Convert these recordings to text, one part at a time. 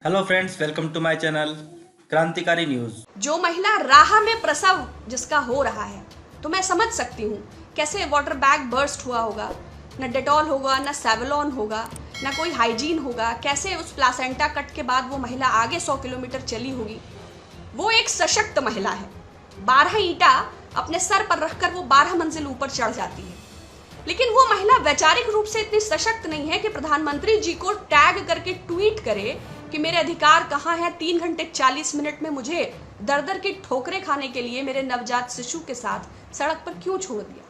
Hello friends, welcome to my channel Krantikari news. जो महिला राह में प्रसव जिसका हो रहा है, तो मैं समझ सकती हूँ कैसे वाटर बैग बर्स्ट हुआ होगा। न डेटॉल होगा, न सेवलॉन होगा, न कोई हाइजीन होगा। कैसे उस प्लासेंटा कट के बाद वो महिला आगे 100 किलोमीटर चली होगी। वो एक सशक्त महिला है। 12 ईंटा अपने सर पर रखकर वो 12 मंजिल ऊपर चढ़ जाती है। लेकिन वो महिला वैचारिक रूप से इतनी सशक्त नहीं है कि प्रधानमंत्री जी को टैग करके ट्वीट करे कि मेरे अधिकार कहाँ हैं। 3 घंटे 40 मिनट में मुझे दर दर की ठोकरें खाने के लिए मेरे नवजात शिशु के साथ सड़क पर क्यों छोड़ दिया।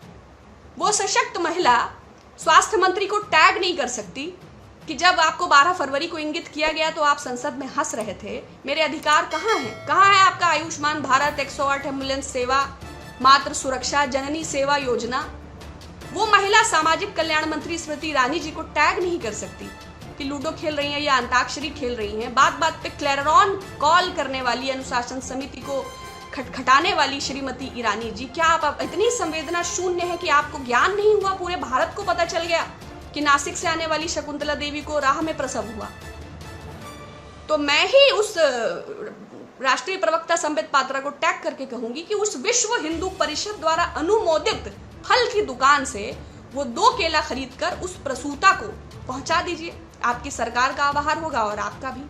वो सशक्त महिला स्वास्थ्य मंत्री को टैग नहीं कर सकती कि जब आपको 12 फरवरी को इंगित किया गया तो आप संसद में हंस रहे थे। मेरे अधिकार कहाँ हैं? कहाँ है आपका आयुष्मान भारत, 108 एम्बुलेंस सेवा, मातृ सुरक्षा, जननी सेवा योजना। वो महिला सामाजिक कल्याण मंत्री स्मृति ईरानी जी को टैग नहीं कर सकती कि लूडो खेल रही हैं या अंताक्षरी खेल रही हैं। बात बात पे क्लेरॉन कॉल करने वाली, अनुशासन समिति को खटखटाने वाली श्रीमती ईरानी जी, क्या आप इतनी संवेदना शून्य है कि आपको ज्ञान नहीं हुआ? पूरे भारत को पता चल गया कि नासिक से आने वाली शकुंतला देवी को राह में प्रसव हुआ। तो मैं ही उस राष्ट्रीय प्रवक्ता संबित पात्रा को टैग करके कहूंगी कि उस विश्व हिंदू परिषद द्वारा अनुमोदित फल की दुकान से वो 2 केला खरीदकर उस प्रसूता को पहुंचा दीजिए। आपकी सरकार का आभार होगा और आपका भी।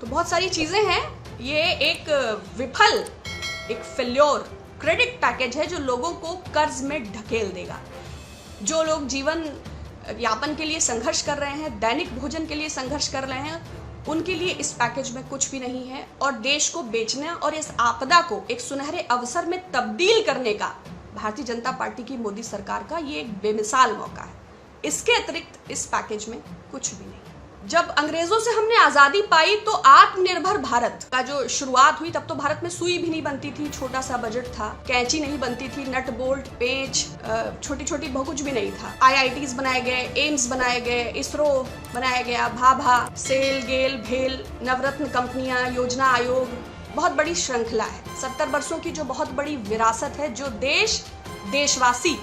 तो बहुत सारी चीजें हैं। ये एक विफल, एक फेल्योर क्रेडिट पैकेज है जो लोगों को कर्ज में ढकेल देगा। जो लोग जीवन यापन के लिए संघर्ष कर रहे हैं, दैनिक भोजन के लिए संघर्ष कर रहे हैं, उनके लिए इस पैकेज में कुछ भी नहीं है। और देश को बेचने और इस आपदा को एक सुनहरे अवसर में तब्दील करने का भारतीय जनता पार्टी की मोदी सरकार का ये एक बेमिसाल मौका है। इसके अतिरिक्त इस पैकेज में कुछ भी नहीं। जब अंग्रेजों से हमने आजादी पाई तो आत्मनिर्भर भारत का जो शुरुआत हुई, तब तो भारत में सुई भी नहीं बनती थी, छोटा सा बजट था, कैंची नहीं बनती थी, नट बोल्ट पेंच, छोटी छोटी बहुत कुछ भी नहीं था। IITs बनाए गए, एम्स बनाए गए, इसरो बनाया गया, भाभा, सेल, गेल, भेल, नवरत्न कंपनियां, योजना आयोग, बहुत बड़ी श्रृंखला है। 70 वर्षों की जो बहुत बड़ी विरासत है, जो देश, देशवासी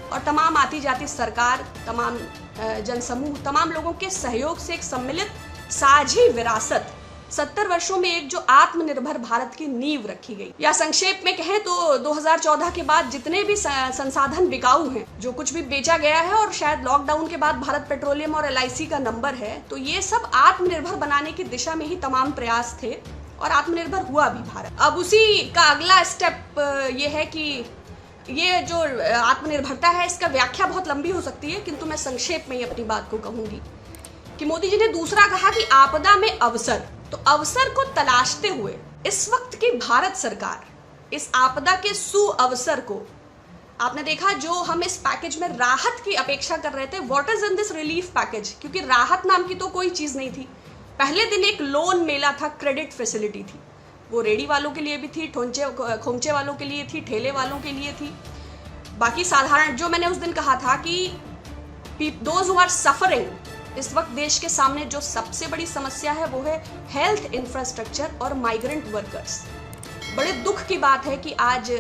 और तमाम आती जाती सरकार, तमाम जनसमूह, तमाम लोगों के सहयोग से एक सम्मिलित साझी विरासत, 70 वर्षों में एक जो आत्मनिर्भर भारत की नींव रखी गई। या संक्षेप में कहें तो 2014 के बाद जितने भी संसाधन बिकाऊ हैं, जो कुछ भी बेचा गया है, और शायद लॉकडाउन के बाद भारत पेट्रोलियम और LIC का नंबर है, तो ये सब आत्मनिर्भर बनाने की दिशा में ही तमाम प्रयास थे और आत्मनिर्भर हुआ भी भारत। अब उसी का अगला स्टेप ये है कि ये जो आत्मनिर्भरता है, इसका व्याख्या बहुत लंबी हो सकती है, किंतु मैं संक्षेप में ही अपनी बात को कहूंगी कि मोदी जी ने दूसरा कहा कि आपदा में अवसर। तो अवसर को तलाशते हुए इस वक्त की भारत सरकार इस आपदा के सुअवसर को, आपने देखा जो हम इस पैकेज में राहत की अपेक्षा कर रहे थे, what is in this relief package, क्योंकि राहत नाम की तो कोई चीज नहीं थी। पहले दिन एक लोन मेला था, क्रेडिट फैसिलिटी थी, वो रेडी वालों के लिए भी थी, खोमचे वालों के लिए थी, ठेले वालों के लिए थी। बाकी साधारण, जो मैंने उस दिन कहा था कि दोज हु आर सफरिंग, इस वक्त देश के सामने जो सबसे बड़ी समस्या है वो है हेल्थ इंफ्रास्ट्रक्चर और माइग्रेंट वर्कर्स। बड़े दुख की बात है कि आज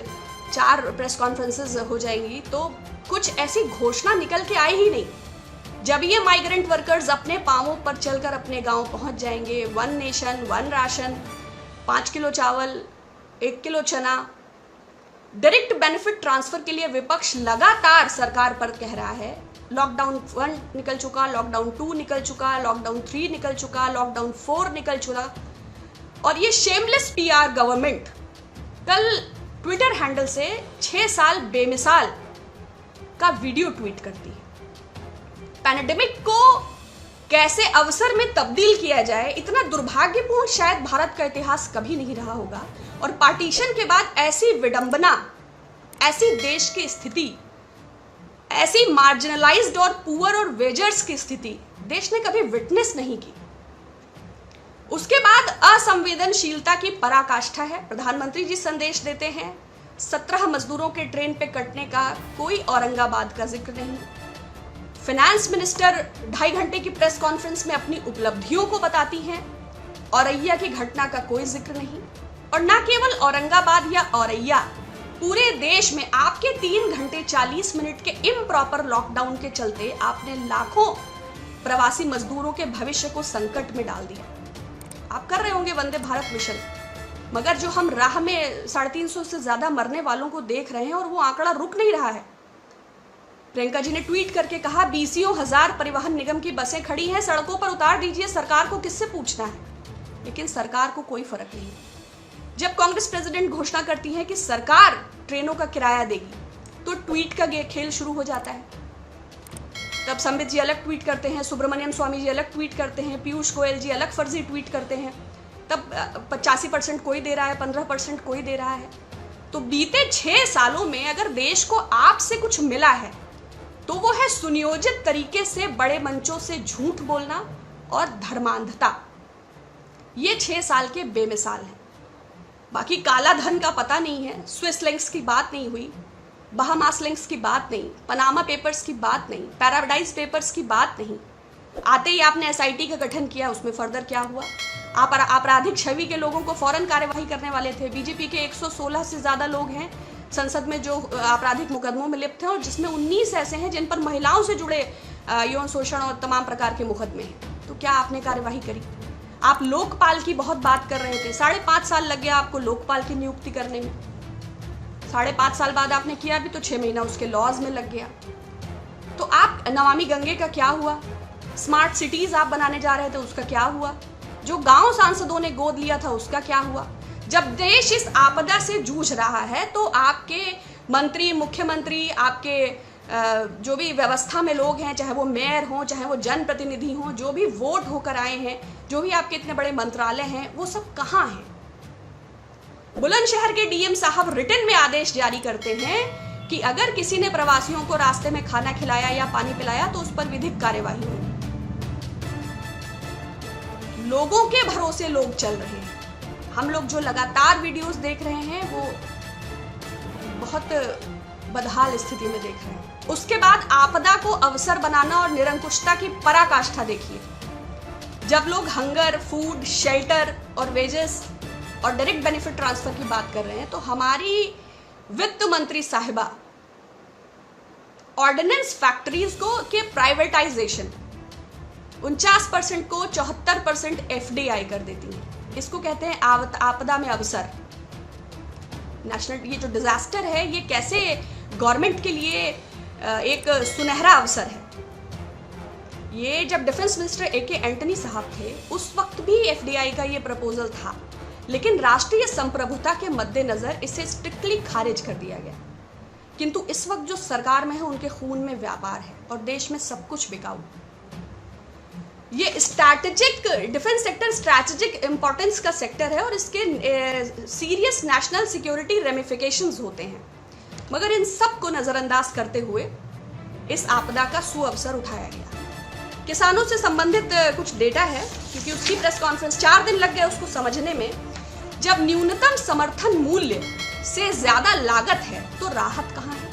4 प्रेस कॉन्फ्रेंसेस हो जाएंगी तो कुछ ऐसी घोषणा निकल के आई ही नहीं। जब ये माइग्रेंट वर्कर्स अपने पांवों पर चलकर अपने गांव पहुंच जाएंगे, 1 नेशन 1 राशन, 5 किलो चावल, 1 किलो चना, डायरेक्ट बेनिफिट ट्रांसफर के लिए विपक्ष लगातार सरकार पर कह रहा है। लॉकडाउन 1 निकल चुका, लॉकडाउन 2 निकल चुका, लॉकडाउन 3 निकल चुका, लॉकडाउन 4 निकल चुका, और ये शेमलेस PR गवर्नमेंट कल ट्विटर हैंडल से 6 साल बेमिसाल का वीडियो ट्वीट करती है। पैंडेमिक को कैसे अवसर में तब्दील किया जाए, इतना दुर्भाग्यपूर्ण शायद भारत का इतिहास कभी नहीं रहा होगा। और पार्टीशन के बाद ऐसी विडंबना, ऐसी देश की स्थिति, ऐसी मार्जिनलाइज्ड और पुअर और वेजर्स की स्थिति देश ने कभी विटनेस नहीं की। उसके बाद असंवेदनशीलता की पराकाष्ठा है। प्रधानमंत्री जी संदेश देते हैं, 17 मजदूरों के ट्रेन पे कटने का कोई औरंगाबाद का जिक्र नहीं। फाइनेंस मिनिस्टर 2.5 घंटे की प्रेस कॉन्फ्रेंस में अपनी उपलब्धियों को बताती हैं, औरैया की घटना का कोई जिक्र नहीं। और न केवल औरंगाबाद या औरैया, पूरे देश में आपके 3 घंटे 40 मिनट के इम्प्रॉपर लॉकडाउन के चलते आपने लाखों प्रवासी मजदूरों के भविष्य को संकट में डाल दिया। आप कर रहे होंगे वंदे भारत मिशन, मगर जो हम राह में 350 से ज्यादा मरने वालों को देख रहे हैं और वो आंकड़ा रुक नहीं रहा है। प्रियंका जी ने ट्वीट करके कहा, बीसियों हजार परिवहन निगम की बसें खड़ी हैं, सड़कों पर उतार दीजिए, सरकार को किससे पूछना है। लेकिन सरकार को कोई फर्क नहीं। जब कांग्रेस प्रेसिडेंट घोषणा करती है कि सरकार ट्रेनों का किराया देगी, तो ट्वीट का खेल शुरू हो जाता है। तब संबित जी अलग ट्वीट करते हैं, सुब्रमण्यम स्वामी जी अलग ट्वीट करते हैं, पीयूष गोयल जी अलग फर्जी ट्वीट करते हैं। तब 85% कोई दे रहा है, 15% कोई दे रहा है। तो बीते 6 सालों में अगर देश को आपसे कुछ मिला है तो वो है सुनियोजित तरीके से बड़े मंचों से झूठ बोलना और धर्मांधता। ये 6 साल के बेमिसाल हैं। बाकी काला धन का पता नहीं है, स्विस लिंक्स की बात नहीं हुई, बहामास लिंक्स की बात नहीं, पनामा पेपर्स की बात नहीं, पैराडाइज पेपर्स की बात नहीं। आते ही आपने एसआईटी का गठन किया, उसमें फर्दर क्या हुआ? आप आपराधिक छवि के लोगों को फौरन कार्यवाही करने वाले थे। बीजेपी के 116 से ज्यादा लोग हैं संसद में जो आपराधिक मुकदमों में लिप्त हैं, और जिसमें 19 ऐसे हैं जिन पर महिलाओं से जुड़े यौन शोषण और तमाम प्रकार के मुकदमे हैं। तो क्या आपने कार्यवाही करी? आप लोकपाल की बहुत बात कर रहे थे, 5.5 साल लग गया आपको लोकपाल की नियुक्ति करने में। 5.5 साल बाद आपने किया भी तो 6 महीना उसके लॉज में लग गया। तो आप नमामि गंगे का क्या हुआ? स्मार्ट सिटीज आप बनाने जा रहे थे, उसका क्या हुआ? जो गांव सांसदों ने गोद लिया था उसका क्या हुआ? जब देश इस आपदा से जूझ रहा है तो आपके मंत्री, मुख्यमंत्री, आपके जो भी व्यवस्था में लोग हैं, चाहे वो मेयर हों, चाहे वो जनप्रतिनिधि हों, जो भी वोट होकर आए हैं, जो भी आपके इतने बड़े मंत्रालय हैं, वो सब कहाँ हैं? बुलंदशहर के डीएम साहब रिटन में आदेश जारी करते हैं कि अगर किसी ने प्रवासियों को रास्ते में खाना खिलाया या पानी पिलाया तो उस पर विधिक कार्यवाही होगी। लोगों के भरोसे लोग चल रहे हैं। हम लोग जो लगातार वीडियोस देख रहे हैं वो बहुत बदहाल स्थिति में देख रहे हैं। उसके बाद आपदा को अवसर बनाना और निरंकुशता की पराकाष्ठा देखिए। जब लोग हंगर, फूड, शेल्टर और वेजेस और डायरेक्ट बेनिफिट ट्रांसफर की बात कर रहे हैं, तो हमारी वित्त मंत्री साहिबा ऑर्डिनेंस फैक्ट्रीज को के प्राइवेटाइजेशन 49% को 74% एफडीआई कर देती है। इसको कहते हैं आपदा में अवसर। नेशनल ये जो डिजास्टर है, ये कैसे गवर्नमेंट के लिए एक सुनहरा अवसर है। ये जब डिफेंस मिनिस्टर एके एंटनी साहब थे, उस वक्त भी एफडीआई का ये प्रपोजल था, लेकिन राष्ट्रीय संप्रभुता के मद्देनजर इसे स्ट्रिक्टली खारिज कर दिया गया। किंतु इस वक्त जो सरकार में है, उनके खून में व्यापार है और देश में सब कुछ बिकाऊ। ये strategic defence sector strategic importance का सेक्टर है और इसके सीरियस नेशनल सिक्योरिटी रेमिफिकेशंस होते हैं। मगर इन सब को नजरअंदाज करते हुए इस आपदा का सुअवसर उठाया गया। किसानों से संबंधित कुछ डेटा है, क्योंकि उसकी प्रेस कॉन्फ्रेंस 4 दिन लग गए उसको समझने में। जब न्यूनतम समर्थन मूल्य से ज्यादा लागत है तो राहत कहाँ है?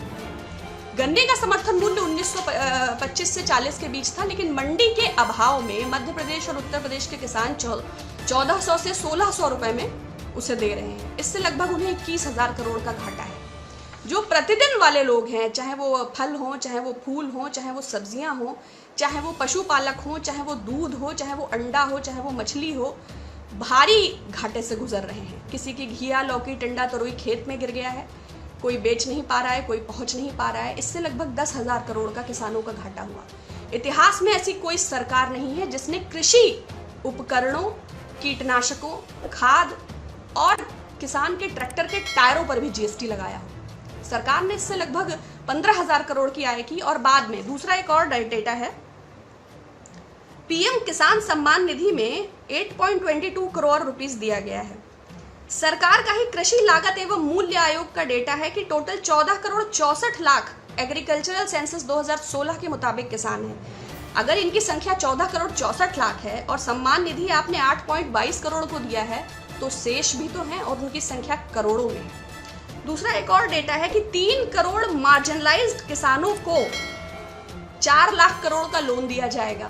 गन्ने का समर्थन मूल्य 1925 से 40 के बीच था, लेकिन मंडी के अभाव में मध्य प्रदेश और उत्तर प्रदेश के किसान 1400 से 1600 रुपए में उसे दे रहे हैं। इससे लगभग उन्हें 21,000 करोड़ का घाटा है। जो प्रतिदिन वाले लोग हैं, चाहे वो फल हो, चाहे वो फूल हो, चाहे वो सब्जियां हो, चाहे वो पशुपालक हो, चाहे वो दूध हो, चाहे वो अंडा हो, चाहे वो मछली हो, भारी घाटे से गुजर रहे हैं। किसी की घिया, लौकी, टिंडा, तरोई खेत में गिर गया है, कोई बेच नहीं पा रहा है, कोई पहुंच नहीं पा रहा है। इससे लगभग 10,000 करोड़ का किसानों का घाटा हुआ। इतिहास में ऐसी कोई सरकार नहीं है जिसने कृषि उपकरणों, कीटनाशकों, खाद और किसान के ट्रैक्टर के टायरों पर भी जीएसटी लगाया हो। सरकार ने इससे लगभग 15,000 करोड़ की आय की। और बाद में दूसरा एक और डेटा है, पीएम किसान सम्मान निधि में 8.22 करोड़ रुपीस दिया गया है। सरकार का ही कृषि लागत एवं मूल्य आयोग का डेटा है कि total 14 crore 64 lakh agricultural census 2016 के मुताबिक किसान हैं। अगर इनकी संख्या 14 करोड़ 64 लाख है और सम्मान निधि आपने 8.22 करोड़ को दिया है, तो शेष भी तो हैं और उनकी संख्या करोड़ों में है। दूसरा एक और डेटा है कि 3 करोड़ मार्जिनलाइज्ड किसानों को 4 लाख करोड़ का लोन दिया जाएगा।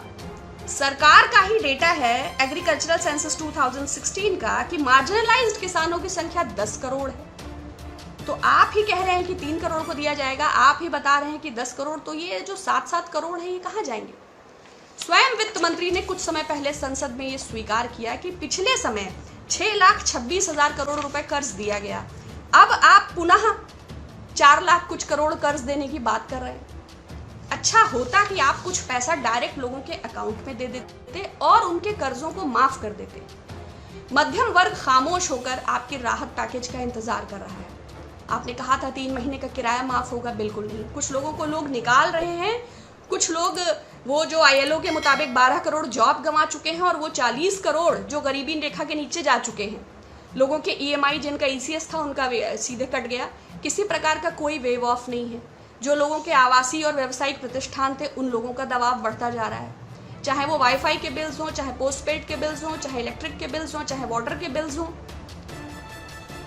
सरकार का ही डेटा है एग्रीकल्चरल सेंसस 2016 का कि मार्जिनलाइज्ड किसानों की संख्या 10 करोड़ है। तो आप ही कह रहे हैं कि 3 करोड़ को दिया जाएगा, आप ही बता रहे हैं कि 10 करोड़, तो ये जो 7-7 करोड़ है ये कहाँ जाएंगे? स्वयं वित्त मंत्री ने कुछ समय पहले संसद में ये स्वीकार किया कि पिछले समय 6,26,000 करोड़ रुपए कर्ज दिया गया। अब आप पुनः 4 लाख कुछ करोड़ कर्ज देने की बात कर रहे हैं। अच्छा होता कि आप कुछ पैसा डायरेक्ट लोगों के अकाउंट में दे देते और उनके कर्जों को माफ कर देते। मध्यम वर्ग खामोश होकर आपके राहत पैकेज का इंतजार कर रहा है। आपने कहा था 3 महीने का किराया माफ होगा, बिल्कुल नहीं। कुछ लोगों को लोग निकाल रहे हैं, कुछ लोग वो जो ILO के मुताबिक 12 करोड़ जॉब गंवा चुके हैं और वो 40 करोड़ जो गरीबी रेखा के नीचे जा चुके हैं। लोगों के EMI जिनका ECS था उनका सीधे कट गया। किसी प्रकार का कोई वेव ऑफ नहीं है। जो लोगों के आवासीय और व्यावसायिक प्रतिष्ठान थे उन लोगों का दबाव बढ़ता जा रहा है, चाहे वो वाईफाई के बिल्स हों, चाहे पोस्टपेड के बिल्स हों, चाहे इलेक्ट्रिक के बिल्स हों, चाहे वाटर के बिल्स हों।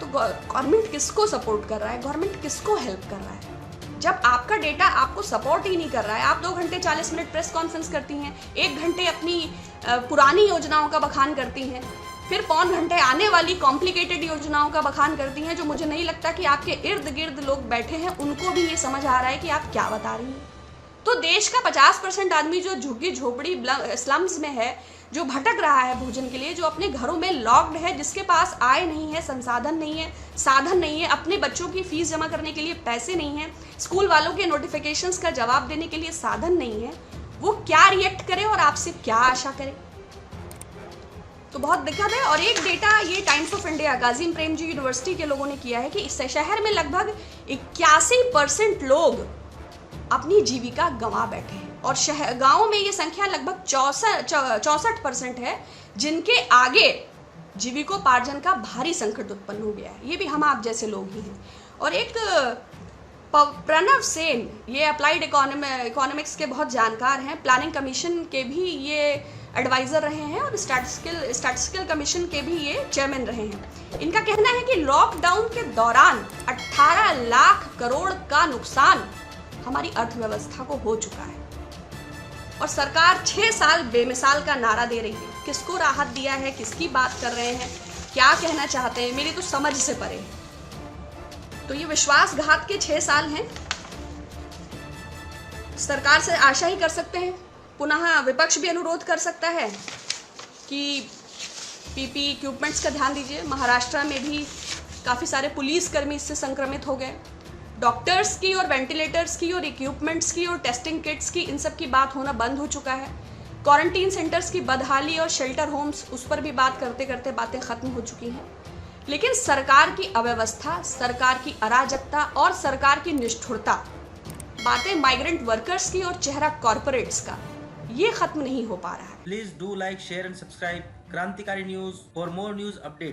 तो गवर्नमेंट किसको सपोर्ट कर रहा है, गवर्नमेंट किसको हेल्प कर रहा है? जब आपका डेटा आपको सपोर्ट ही नहीं कर रहा है, आप 2 घंटे 40 मिनट प्रेस कॉन्फ्रेंस करती हैं, 1 घंटे अपनी पुरानी योजनाओं का बखान करती हैं, फिर 5 घंटे आने वाली कॉम्प्लिकेटेड योजनाओं का बखान करती हैं, जो मुझे नहीं लगता कि आपके इर्द गिर्द लोग बैठे हैं उनको भी ये समझ आ रहा है कि आप क्या बता रही हैं। तो देश का 50% आदमी जो झुग्गी झोपड़ी स्लम्स में है, जो भटक रहा है भोजन के लिए, जो अपने घरों में लॉक्ड है, जिसके पास आय नहीं है, संसाधन नहीं है, साधन नहीं है, अपने बच्चों की फीस जमा करने के लिए पैसे नहीं है, स्कूल वालों के नोटिफिकेशंस का जवाब देने के लिए साधन नहीं है, वो क्या रिएक्ट करे और आपसे क्या आशा करे? तो बहुत दिक्कत है। और एक डेटा ये times of India Ghazi Premji university के लोगों ने किया है कि इस शहर में लगभग 81% लोग अपनी जीविका गंवा बैठे हैं और गांवों में ये संख्या लगभग 64% है, जिनके आगे जीविकोपार्जन का भारी संकट उत्पन्न हो गया है। ये भी हम आप जैसे लोग ही हैं। और एक प्रणव सेन, ये अप्लाइड इकोनॉमिक्स के बहुत जानकार हैं, प्लानिंग कमीशन के भी ये एडवाइज़र रहे हैं और स्टैटिस्टिकल कमीशन के भी ये चेयरमैन रहे हैं। इनका कहना है कि लॉकडाउन के दौरान 18 लाख करोड़ का नुकसान हमारी अर्थव्यवस्था को हो चुका है और सरकार 6 साल बेमिसाल का नारा दे रही है। किसको राहत दिया है, किसकी बात कर रहे हैं, क्या कहना चाहते हैं, मेरी तो समझ से परे है। तो ये विश्वासघात के 6 साल हैं। सरकार से आशा ही कर सकते हैं, पुनः विपक्ष भी अनुरोध कर सकता है कि PPE इक्विपमेंट्स का ध्यान दीजिए। महाराष्ट्र में भी काफ़ी सारे पुलिसकर्मी इससे संक्रमित हो गए। डॉक्टर्स की और वेंटिलेटर्स की और इक्विपमेंट्स की और टेस्टिंग किट्स की, इन सब की बात होना बंद हो चुका है। क्वारंटीन सेंटर्स की बदहाली और शेल्टर होम्स, उस पर भी बात करते करते बातें खत्म हो चुकी हैं। लेकिन सरकार की अव्यवस्था, सरकार की अराजकता और सरकार की निष्ठुरता, बातें माइग्रेंट वर्कर्स की और चेहरा कॉर्पोरेट्स का, ये खत्म नहीं हो पा रहा है। Please do like, share and subscribe क्रांतिकारी news for more news update.